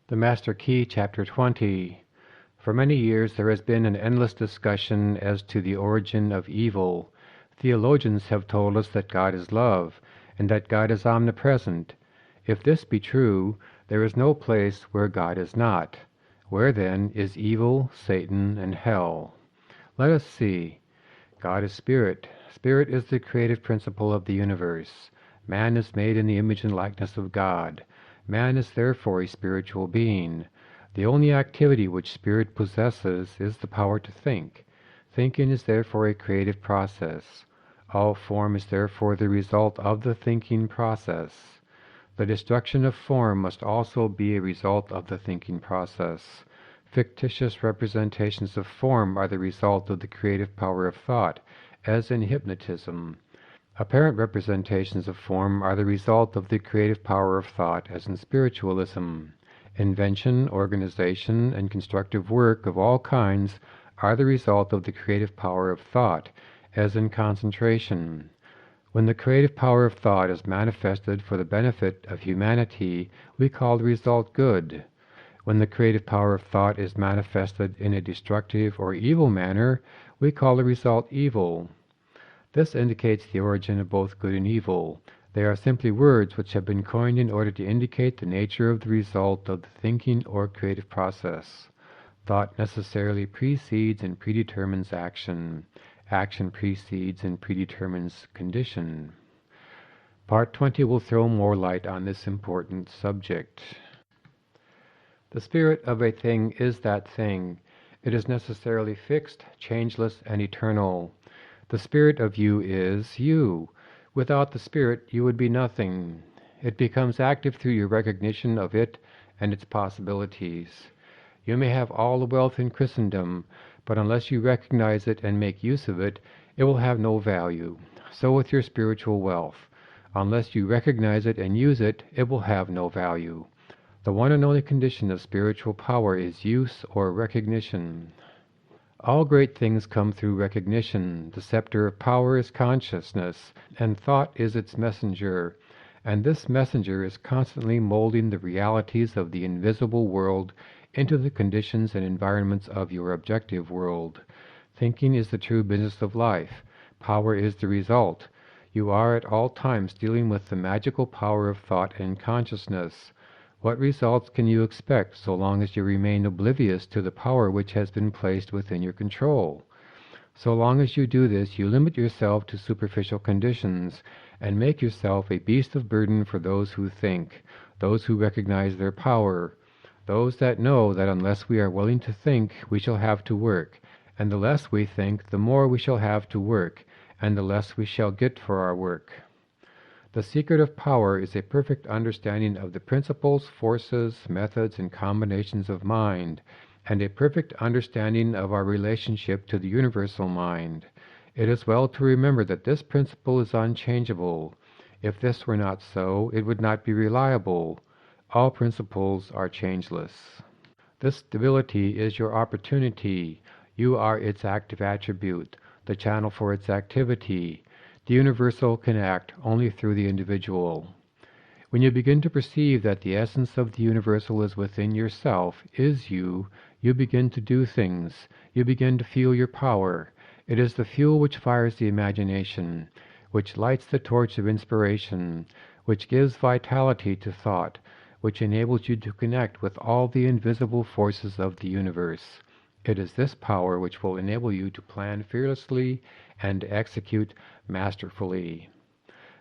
The Master Key, Chapter 20. For many years there has been an endless discussion as to the origin of evil. Theologians have told us that God is love, and that God is omnipresent. If this be true, there is no place where God is not. Where then is evil, Satan, and hell? Let us see. God is spirit. Spirit is the creative principle of the universe. Man is made in the image and likeness of God. Man is therefore a spiritual being. The only activity which spirit possesses is the power to think. Thinking is therefore a creative process. All form is therefore the result of the thinking process. The destruction of form must also be a result of the thinking process. Fictitious representations of form are the result of the creative power of thought, as in hypnotism. Apparent representations of form are the result of the creative power of thought, as in spiritualism. Invention, organization, and constructive work of all kinds are the result of the creative power of thought, as in concentration. When the creative power of thought is manifested for the benefit of humanity, we call the result good. When the creative power of thought is manifested in a destructive or evil manner, we call the result evil. This indicates the origin of both good and evil. They are simply words which have been coined in order to indicate the nature of the result of the thinking or creative process. Thought necessarily precedes and predetermines action. Action precedes and predetermines condition. Part 20 will throw more light on this important subject. The spirit of a thing is that thing. It is necessarily fixed, changeless, and eternal. The spirit of you is you. Without the spirit, you would be nothing. It becomes active through your recognition of it and its possibilities. You may have all the wealth in Christendom, but unless you recognize it and make use of it, it will have no value. So with your spiritual wealth. Unless you recognize it and use it, it will have no value. The one and only condition of spiritual power is use or recognition. All great things come through recognition. The scepter of power is consciousness, and thought is its messenger. And this messenger is constantly molding the realities of the invisible world into the conditions and environments of your objective world. Thinking is the true business of life. Power is the result. You are at all times dealing with the magical power of thought and consciousness. What results can you expect so long as you remain oblivious to the power which has been placed within your control? So long as you do this, you limit yourself to superficial conditions and make yourself a beast of burden for those who think, those who recognize their power, those that know that unless we are willing to think, we shall have to work, and the less we think, the more we shall have to work, and the less we shall get for our work. The secret of power is a perfect understanding of the principles, forces, methods, and combinations of mind, and a perfect understanding of our relationship to the universal mind. It is well to remember that this principle is unchangeable. If this were not so, it would not be reliable. All principles are changeless. This stability is your opportunity. You are its active attribute, the channel for its activity. The universal can act only through the individual. When you begin to perceive that the essence of the universal is within yourself, is you, you begin to do things. You begin to feel your power. It is the fuel which fires the imagination, which lights the torch of inspiration, which gives vitality to thought, which enables you to connect with all the invisible forces of the universe. It is this power which will enable you to plan fearlessly and execute masterfully.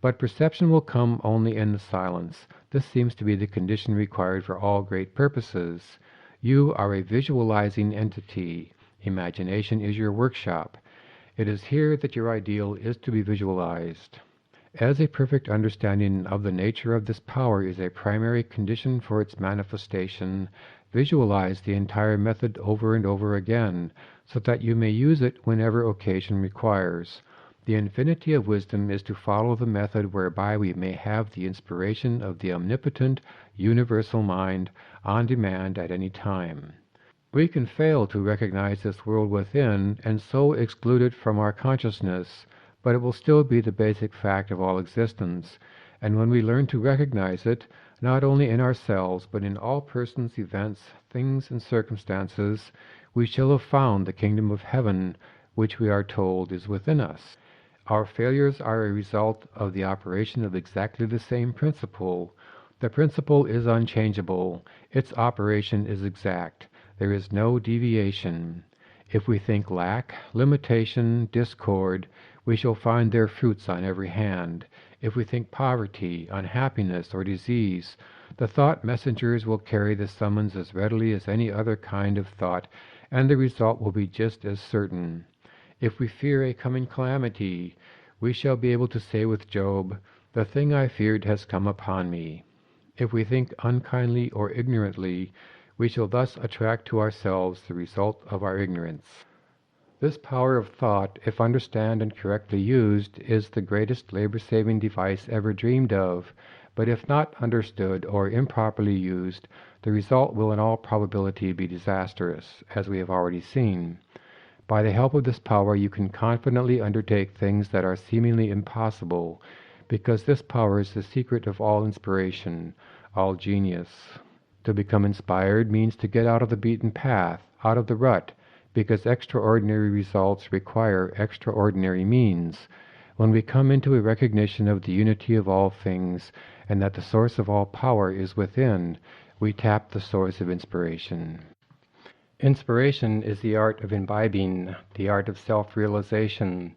But perception will come only in the silence. This seems to be the condition required for all great purposes. You are a visualizing entity. Imagination is your workshop. It is here that your ideal is to be visualized. As a perfect understanding of the nature of this power is a primary condition for its manifestation, visualize the entire method over and over again, so that you may use it whenever occasion requires. The infinity of wisdom is to follow the method whereby we may have the inspiration of the omnipotent, universal mind on demand at any time. We can fail to recognize this world within, and so exclude it from our consciousness, but it will still be the basic fact of all existence, and when we learn to recognize it, not only in ourselves, but in all persons, events, things, and circumstances, we shall have found the kingdom of heaven, which we are told is within us. Our failures are a result of the operation of exactly the same principle. The principle is unchangeable. Its operation is exact. There is no deviation. If we think lack, limitation, discord, we shall find their fruits on every hand. If we think poverty, unhappiness, or disease, the thought messengers will carry the summons as readily as any other kind of thought, and the result will be just as certain. If we fear a coming calamity, we shall be able to say with Job, "The thing I feared has come upon me." If we think unkindly or ignorantly, we shall thus attract to ourselves the result of our ignorance. This power of thought, if understood and correctly used, is the greatest labor-saving device ever dreamed of, but if not understood or improperly used, the result will in all probability be disastrous, as we have already seen. By the help of this power you can confidently undertake things that are seemingly impossible, because this power is the secret of all inspiration, all genius. To become inspired means to get out of the beaten path, out of the rut, because extraordinary results require extraordinary means. When we come into a recognition of the unity of all things, and that the source of all power is within, we tap the source of inspiration. Inspiration is the art of imbibing, the art of self-realization,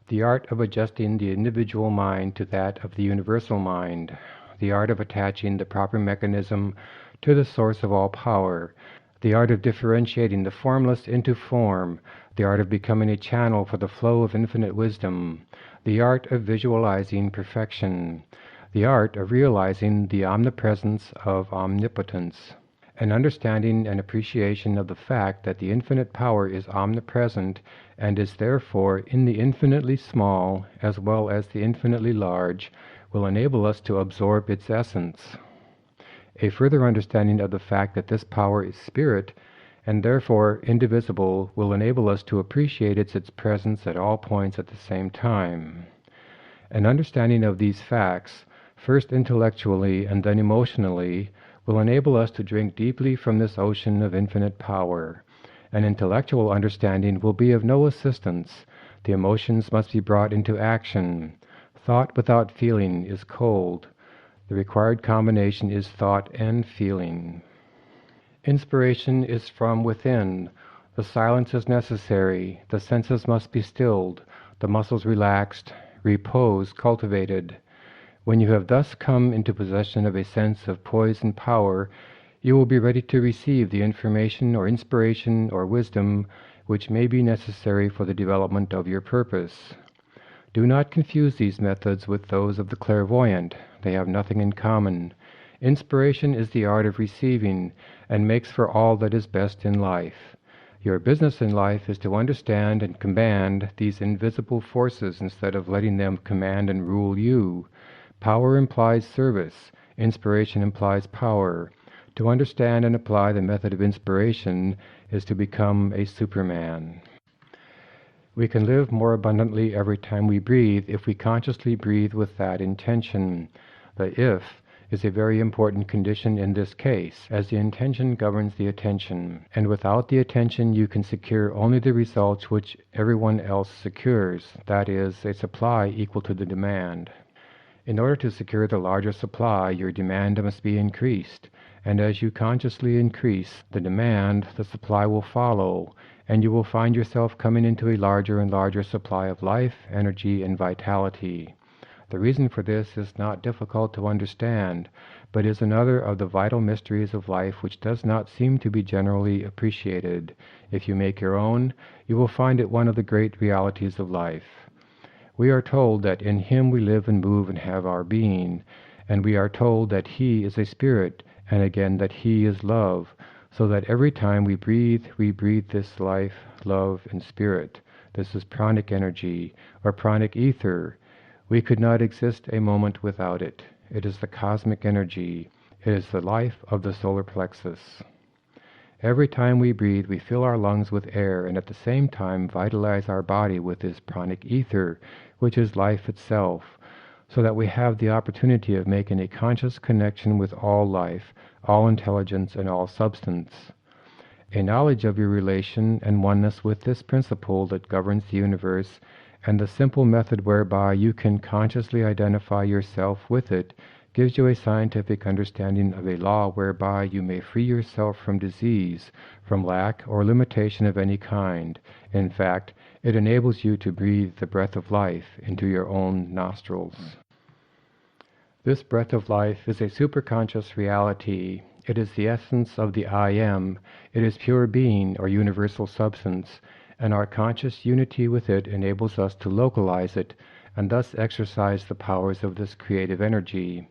the art of adjusting the individual mind to that of the universal mind, the art of attaching the proper mechanism to the source of all power, the art of differentiating the formless into form, the art of becoming a channel for the flow of infinite wisdom, the art of visualizing perfection, the art of realizing the omnipresence of omnipotence. An understanding and appreciation of the fact that the infinite power is omnipresent and is therefore in the infinitely small as well as the infinitely large will enable us to absorb its essence. A further understanding of the fact that this power is spirit and therefore indivisible will enable us to appreciate its presence at all points at the same time. An understanding of these facts, first intellectually and then emotionally, will enable us to drink deeply from this ocean of infinite power. An intellectual understanding will be of no assistance. The emotions must be brought into action. Thought without feeling is cold. The required combination is thought and feeling. Inspiration is from within. The silence is necessary. The senses must be stilled, the muscles relaxed, repose cultivated. When you have thus come into possession of a sense of poise and power, you will be ready to receive the information or inspiration or wisdom which may be necessary for the development of your purpose. Do not confuse these methods with those of the clairvoyant. They have nothing in common. Inspiration is the art of receiving, and makes for all that is best in life. Your business in life is to understand and command these invisible forces instead of letting them command and rule you. Power implies service. Inspiration implies power. To understand and apply the method of inspiration is to become a Superman. We can live more abundantly every time we breathe if we consciously breathe with that intention. The "if" is a very important condition in this case, as the intention governs the attention, and without the attention you can secure only the results which everyone else secures, that is, a supply equal to the demand. In order to secure the larger supply, your demand must be increased, and as you consciously increase the demand, the supply will follow, and you will find yourself coming into a larger and larger supply of life, energy, and vitality. The reason for this is not difficult to understand, but is another of the vital mysteries of life which does not seem to be generally appreciated. If you make your own, you will find it one of the great realities of life. We are told that in Him we live and move and have our being, and we are told that He is a spirit, and again that He is love, so that every time we breathe this life, love, and spirit. This is pranic energy, or pranic ether. We could not exist a moment without it. It is the cosmic energy. It is the life of the solar plexus. Every time we breathe, we fill our lungs with air, and at the same time vitalize our body with this pranic ether, which is life itself. so that we have the opportunity of making a conscious connection with all life, all intelligence, and all substance. A knowledge of your relation and oneness with this principle that governs the universe, and the simple method whereby you can consciously identify yourself with it, gives you a scientific understanding of a law whereby you may free yourself from disease, from lack or limitation of any kind. In fact, it enables you to breathe the breath of life into your own nostrils. This breath of life is a superconscious reality. It is the essence of the I Am. It is pure being or universal substance, and our conscious unity with it enables us to localize it and thus exercise the powers of this creative energy.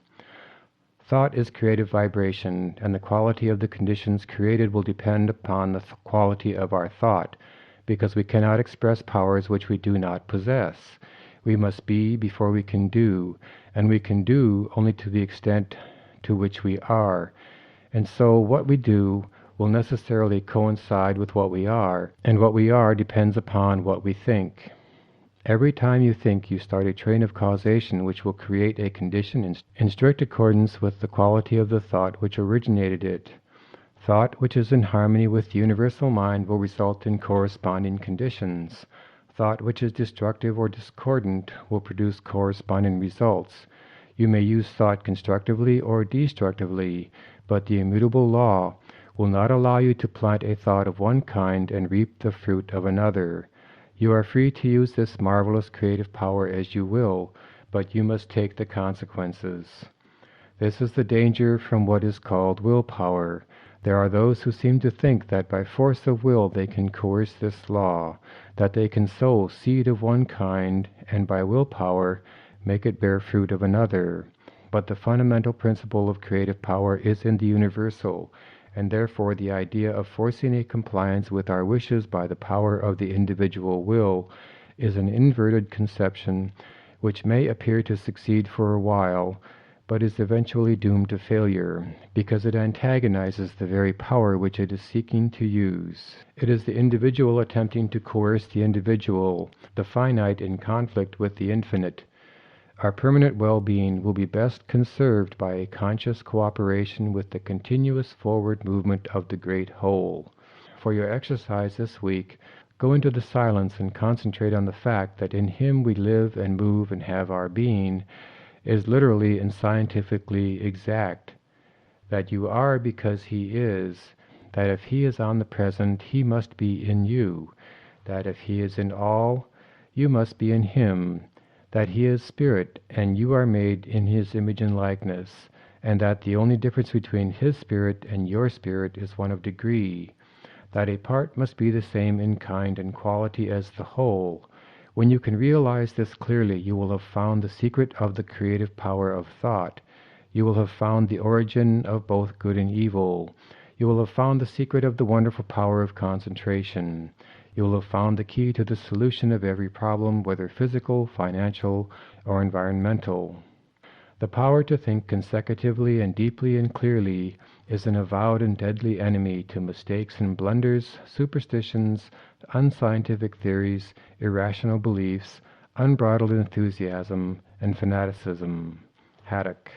Thought is creative vibration, and the quality of the conditions created will depend upon the quality of our thought, because we cannot express powers which we do not possess. We must be before we can do, and we can do only to the extent to which we are. And so what we do will necessarily coincide with what we are, and what we are depends upon what we think. Every time you think, you start a train of causation which will create a condition in strict accordance with the quality of the thought which originated it. Thought which is in harmony with the universal mind will result in corresponding conditions. Thought which is destructive or discordant will produce corresponding results. You may use thought constructively or destructively, but the immutable law will not allow you to plant a thought of one kind and reap the fruit of another. You are free to use this marvelous creative power as you will, but you must take the consequences. This is the danger from what is called willpower. There are those who seem to think that by force of will they can coerce this law, that they can sow seed of one kind and by willpower make it bear fruit of another. But the fundamental principle of creative power is in the universal, and therefore the idea of forcing a compliance with our wishes by the power of the individual will is an inverted conception which may appear to succeed for a while, but is eventually doomed to failure, because it antagonizes the very power which it is seeking to use. It is the individual attempting to coerce the individual, the finite in conflict with the infinite. Our permanent well-being will be best conserved by a conscious cooperation with the continuous forward movement of the great whole. For your exercise this week, go into the silence and concentrate on the fact that in Him we live and move and have our being is literally and scientifically exact, that you are because He is, that if He is omnipresent, He must be in you, that if He is in all, you must be in Him, that He is Spirit, and you are made in His image and likeness, and that the only difference between His Spirit and your spirit is one of degree, that a part must be the same in kind and quality as the whole. When you can realize this clearly, you will have found the secret of the creative power of thought. You will have found the origin of both good and evil. You will have found the secret of the wonderful power of concentration. You will have found the key to the solution of every problem, whether physical, financial, or environmental. The power to think consecutively and deeply and clearly is an avowed and deadly enemy to mistakes and blunders, superstitions, unscientific theories, irrational beliefs, unbridled enthusiasm, and fanaticism. Haddock.